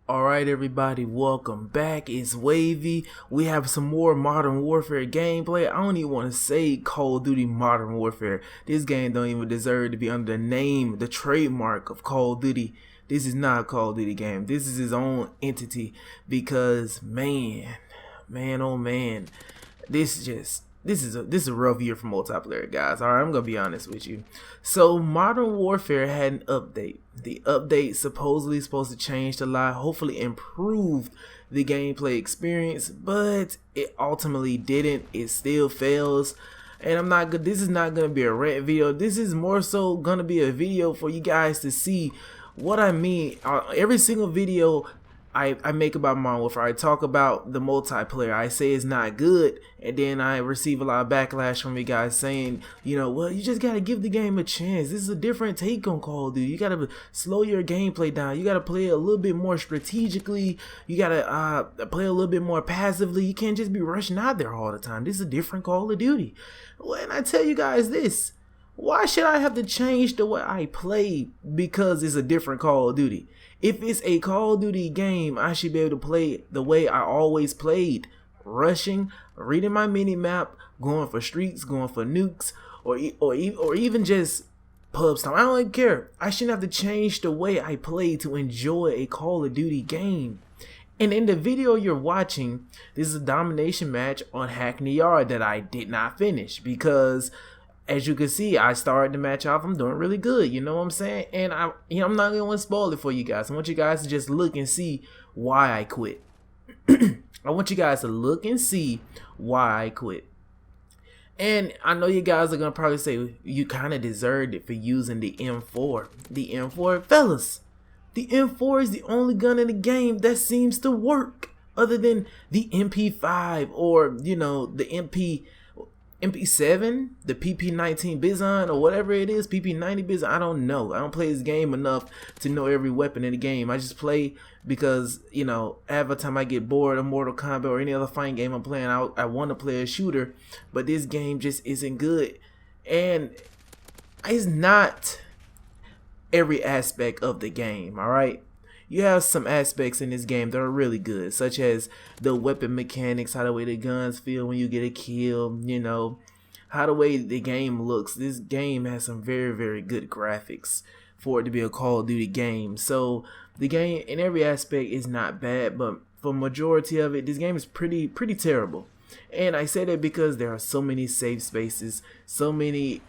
Alright everybody, welcome back. It's Wavy. We have some more Modern Warfare gameplay. I don't even want to say Call of Duty Modern Warfare. This game don't even deserve to be under the name, the trademark of Call of Duty. This is not a Call of Duty game. This is its own entity because man, oh man, this is a rough year for multiplayer, guys. Alright, I'm gonna be honest with you. So Modern Warfare had an update. The update supposedly supposed to change a lot, hopefully improve the gameplay experience, but it ultimately didn't. It still fails. And I'm not good. This is not gonna be a rant video. This is more so gonna be a video for you guys to see what I mean. Every single video I make about Modern Warfare, I talk about the multiplayer. I say it's not good, and then I receive a lot of backlash from you guys saying, you know, well, you just gotta give the game a chance. This is a different take on Call of Duty. You gotta slow your gameplay down. You gotta play a little bit more strategically. You gotta play a little bit more passively. You can't just be rushing out there all the time. This is a different Call of Duty. Well, and I tell you guys this. Why should I have to change the way I play because it's a different Call of Duty? If it's a Call of Duty game, I should be able to play the way I always played. Rushing, reading my mini-map, going for streaks, going for nukes, or even just pub stomp. I don't even care. I shouldn't have to change the way I play to enjoy a Call of Duty game. And in the video you're watching, this is a domination match on Hackney Yard that I did not finish because, as you can see, I started the match off. I'm doing really good. You know what I'm saying? And I'm not going to spoil it for you guys. I want you guys to just look and see why I quit. I want you guys to look and see why I quit. And I know you guys are going to probably say, you kind of deserved it for using the M4. The M4, fellas, the M4 is the only gun in the game that seems to work other than the MP5 or, you know, the MP7, the PP19 Bizon, or whatever it is, PP90 Bizon. I don't know. I don't play this game enough to know every weapon in the game. I just play because, you know, every time I get bored of Mortal Kombat or any other fighting game I'm playing, I want to play a shooter, but this game just isn't good. And it's not every aspect of the game, alright? You have some aspects in this game that are really good, such as the weapon mechanics, how the way the guns feel when you get a kill, you know, how the way the game looks. This game has some very, very good graphics for it to be a Call of Duty game. So the game in every aspect is not bad, but for majority of it, this game is pretty terrible. And I say that because there are so many safe spaces, so many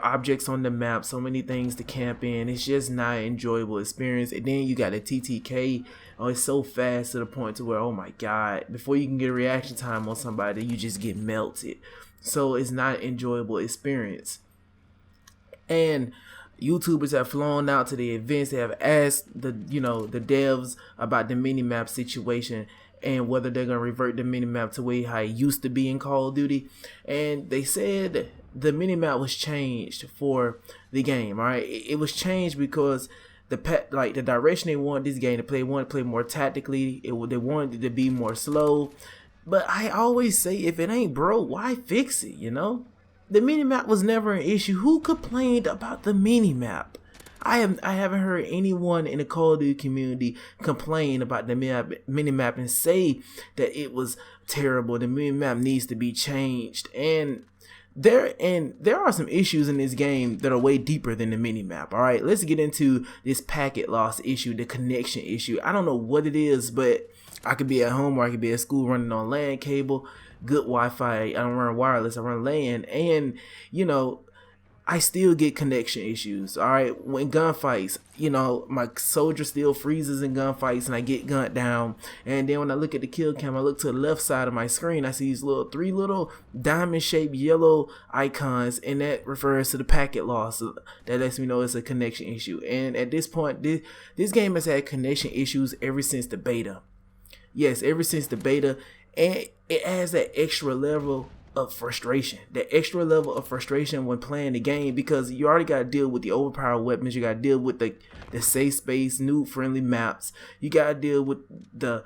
objects on the map, so many things to camp in. It's just not an enjoyable experience. And then you got a TTK. Oh, it's so fast to the point to where, oh my god, before you can get a reaction time on somebody, you just get melted. So it's not an enjoyable experience. And YouTubers have flown out to the events. They have asked the devs about the minimap situation and whether they're gonna revert the minimap to way how it used to be in Call of Duty. And they said the minimap was changed for the game. All right, it was changed because the direction they wanted this game to play, wanted to play more tactically. They wanted it to be more slow. But I always say, if it ain't broke, why fix it? You know, the minimap was never an issue. Who complained about the minimap? I haven't heard anyone in the Call of Duty community complain about the minimap and say that it was terrible. The minimap needs to be changed. And there are some issues in this game that are way deeper than the minimap. All right, let's get into this packet loss issue, the connection issue. I don't know what it is, but I could be at home or I could be at school running on LAN cable, good Wi-Fi. I don't run wireless, I run LAN, and you know, I still get connection issues. All right, when gunfights, you know, my soldier still freezes in gunfights and I get gunned down. And then when I look at the kill cam, I look to the left side of my screen, I see these three little diamond shaped yellow icons, and that refers to the packet loss. That lets me know it's a connection issue. And at this point, this game has had connection issues ever since the beta. Yes, ever since the beta, and it adds that extra level of frustration, when playing the game, because you already got to deal with the overpowered weapons, you got to deal with the safe space, new friendly maps, you got to deal with the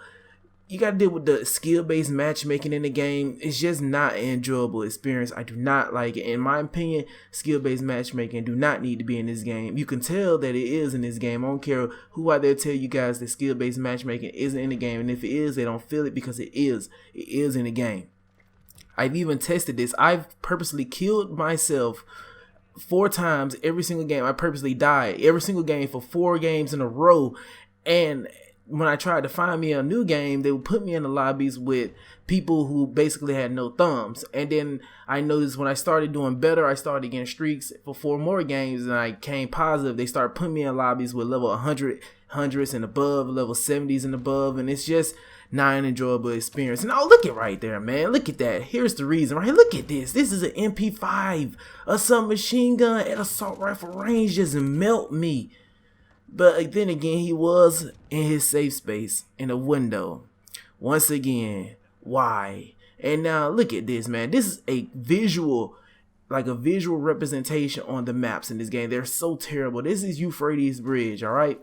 you got to deal with the skill-based matchmaking in the game. It's just not an enjoyable experience. I do not like it. In my opinion, skill-based matchmaking do not need to be in this game. You can tell that it is in this game. I don't care who out there tell you guys that skill-based matchmaking isn't in the game. And if it is, they don't feel it because it is. It is in the game. I've even tested this. I've purposely killed myself 4 times every single game. I purposely died every single game for 4 games in a row. And when I tried to find me a new game, they would put me in the lobbies with people who basically had no thumbs. And then I noticed when I started doing better, I started getting streaks for 4 more games, and I came positive. They started putting me in lobbies with level 100s and above, level 70s and above, and it's just not an enjoyable experience. And oh, look at right there, man. Look at that. Here's the reason, right? Look at this. This is an MP5, a submachine gun, and assault rifle range just melt me. But then again, he was in his safe space in a window. Once again, why? And now look at this, man. This is a visual, like a visual representation on the maps in this game. They're so terrible. This is Euphrates Bridge, all right?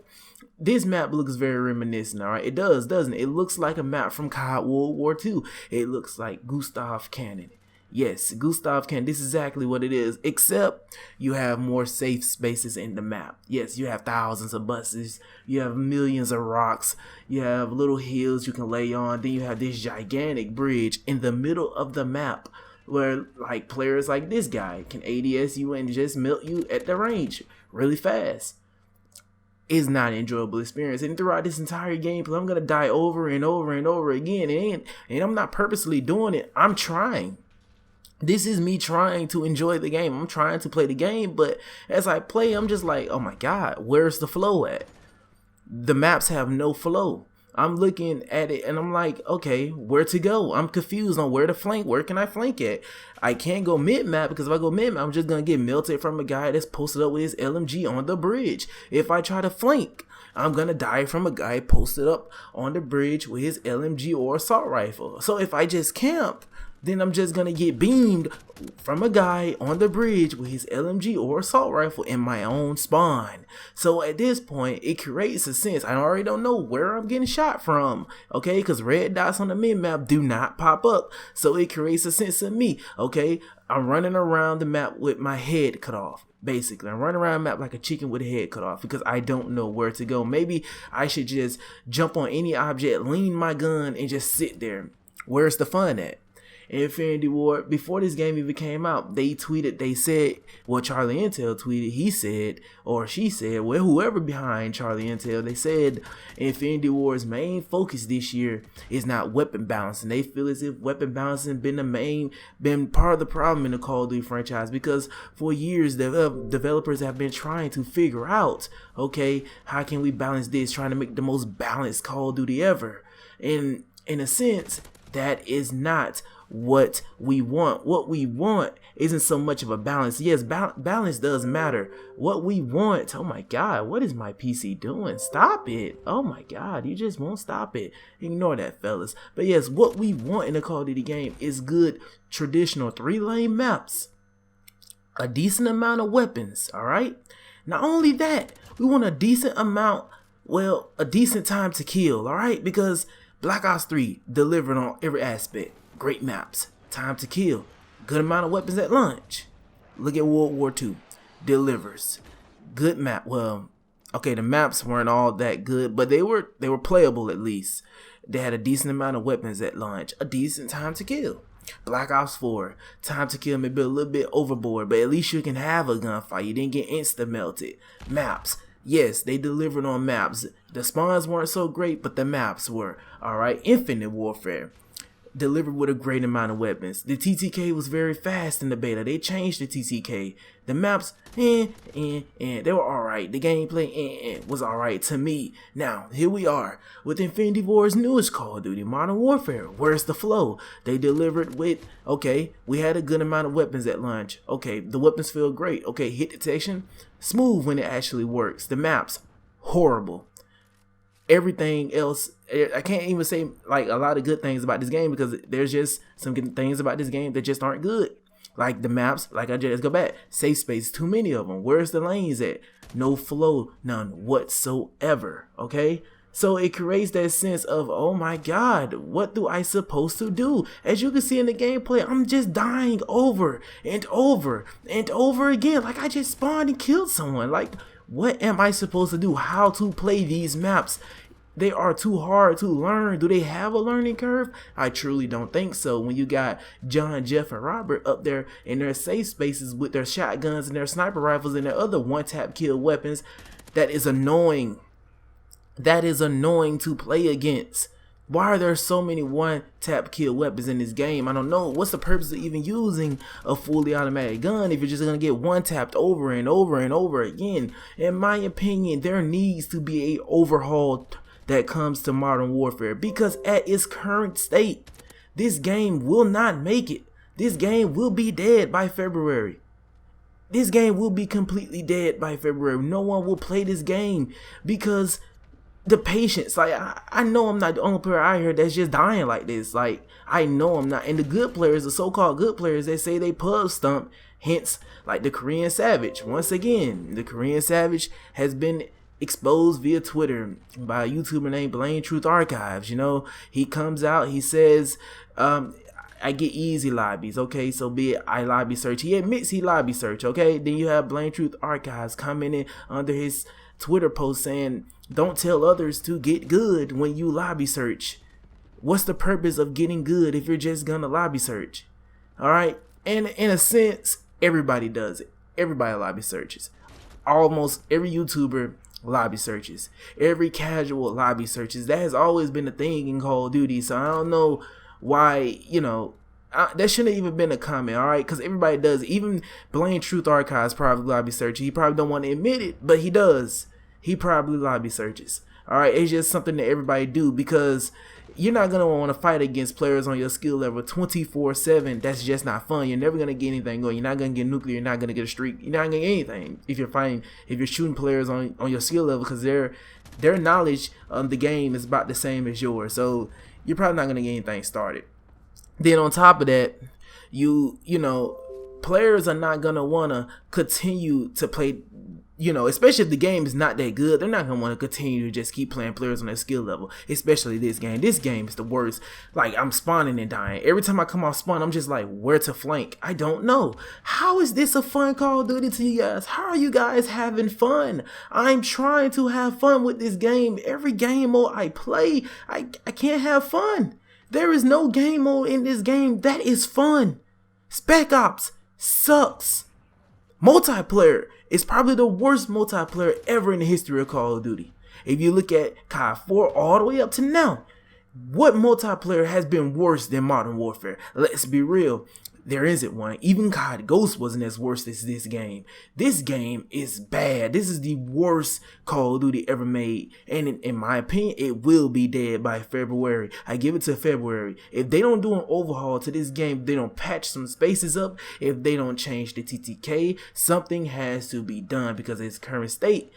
This map looks very reminiscent, all right? It does, doesn't it? It looks like a map from COD World War II. It looks like Gustav Cannon. Yes, Gustav Cannon. This is exactly what it is, except you have more safe spaces in the map. Yes, you have thousands of buses. You have millions of rocks. You have little hills you can lay on. Then you have this gigantic bridge in the middle of the map where like players like this guy can ADS you and just melt you at the range really fast. It's not an enjoyable experience. And throughout this entire gameplay, I'm going to die over and over and over again. And I'm not purposely doing it. I'm trying. This is me trying to enjoy the game. I'm trying to play the game, but as I play, I'm just like, oh my God, where's the flow at? The maps have no flow. I'm looking at it and I'm like, okay, where to go? I'm confused on where to flank. Where can I flank at? I can't go mid-map because if I go mid-map, I'm just going to get melted from a guy that's posted up with his LMG on the bridge. If I try to flank, I'm going to die from a guy posted up on the bridge with his LMG or assault rifle. So if I just camp, then I'm just going to get beamed from a guy on the bridge with his LMG or assault rifle in my own spawn. So at this point, it creates a sense. I already don't know where I'm getting shot from, okay? Because red dots on the mid-map do not pop up. So it creates a sense of me, okay? I'm running around the map with my head cut off. Basically, I'm running around the map like a chicken with a head cut off because I don't know where to go. Maybe I should just jump on any object, lean my gun, and just sit there. Where's the fun at? Infinity Ward, before this game even came out, they said, well, Charlie Intel tweeted, he said, or she said, well, whoever behind Charlie Intel, they said Infinity Ward's main focus this year is not weapon balancing. They feel as if weapon balancing been part of the problem in the Call of Duty franchise because for years, the developers have been trying to figure out, okay, how can we balance this, trying to make the most balanced Call of Duty ever. And in a sense, that is not what we want. What we want isn't so much of a balance. Yes, balance does matter. What we want, oh my God, what is my PC doing? Stop it. Oh my God, you just won't stop it. Ignore that, fellas. But yes, what we want in a Call of Duty game is good traditional 3-lane maps, a decent amount of weapons, all right? Not only that, we want a decent amount, well, a decent time to kill, all right? Because Black Ops 3 delivered on every aspect. Great maps, time to kill, good amount of weapons at launch. Look at World War II, delivers, good map. Well, okay, the maps weren't all that good, but they were playable at least. They had a decent amount of weapons at launch, a decent time to kill. Black Ops 4, time to kill maybe a little bit overboard, but at least you can have a gunfight. You didn't get insta melted. Maps. Yes, they delivered on maps. The spawns weren't so great, but the maps were. Alright, Infinite Warfare delivered with a great amount of weapons. The TTK was very fast in the beta. They changed the TTK. The maps, they were alright. The gameplay, was alright to me. Now, here we are with Infinity Ward's newest Call of Duty, Modern Warfare. Where's the flow? They delivered with, okay, we had a good amount of weapons at launch. Okay, the weapons feel great. Okay, hit detection, smooth when it actually works. The maps, horrible. Everything else, I can't even say like a lot of good things about this game because there's just some good things about this game that just aren't good. Like the maps, like I just go back, safe space, too many of them. Where's the lanes at? No flow, none whatsoever. Okay, So it creates that sense of, oh my god, what do I supposed to do? As you can see in the gameplay, I'm just dying over and over and over again. Like I just spawned and killed someone. Like, what am I supposed to do? How to play these maps? They are too hard to learn. Do they have a learning curve? I truly don't think so. When you got John, Jeff, and Robert up there in their safe spaces with their shotguns and their sniper rifles and their other one-tap kill weapons, that is annoying. That is annoying to play against. Why are there so many one-tap kill weapons in this game? I don't know. What's the purpose of even using a fully automatic gun if you're just going to get one-tapped over and over and over again? In my opinion, there needs to be a overhaul that comes to Modern Warfare, because at its current state, this game will not make it. This game will be dead by February. This game will be completely dead by February. No one will play this game because the patience, like I know I'm not the only player out here that's just dying like this. Like I know I'm not. And the good players, the so-called good players, they say they pub stump, hence like the Korean Savage. Once again, the Korean Savage has been exposed via Twitter by a YouTuber named Blame Truth Archives. You know, he comes out, he says, I get easy lobbies, okay, so be it I lobby search. He admits he lobby search, okay. Then you have Blame Truth Archives commenting under his Twitter post saying, don't tell others to get good when you lobby search. What's the purpose of getting good if you're just gonna lobby search? Alright, and in a sense, everybody does it. Everybody lobby searches. Almost every YouTuber lobby searches. Every casual lobby searches. That has always been a thing in Call of Duty, so I don't know why, you know, that shouldn't have even been a comment, alright? Because everybody does it. Even Blame Truth Archives probably lobby searches. He probably don't want to admit it, but he does. He probably lobby searches. Alright, it's just something that everybody do, because you're not going to want to fight against players on your skill level 24/7. That's just not fun. You're never going to get anything going. You're not going to get nuclear. You're not going to get a streak. You're not going to get anything if you're shooting players on your skill level, because their knowledge of the game is about the same as yours. So you're probably not going to get anything started. Then on top of that, you know, players are not going to want to continue to play, you know, especially if the game is not that good. They're not going to want to continue to just keep playing players on their skill level, especially this game. This game is the worst. Like, I'm spawning and dying. Every time I come off spawn, I'm just like, where to flank? I don't know. How is this a fun Call of Duty to you guys? How are you guys having fun? I'm trying to have fun with this game. Every game mode I play, I can't have fun. There is no game mode in this game that is fun. Spec Ops sucks. Multiplayer is probably the worst multiplayer ever in the history of Call of Duty. If you look at COD 4 all the way up to now, what multiplayer has been worse than Modern Warfare? Let's be real. There isn't one. Even COD Ghost wasn't as worse as this game. This game is bad. This is the worst Call of Duty ever made. And in my opinion, it will be dead by February. I give it to February. If they don't do an overhaul to this game, if they don't patch some spaces up, if they don't change the TTK, something has to be done, because in its current state,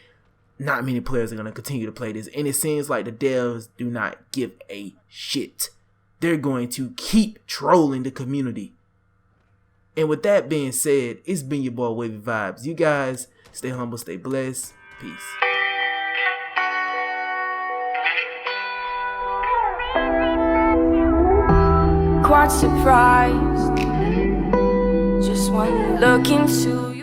not many players are going to continue to play this. And it seems like the devs do not give a shit. They're going to keep trolling the community. And with that being said, it's been your boy Wavy Vibes. You guys stay humble, stay blessed. Peace. Quite surprised, just one look into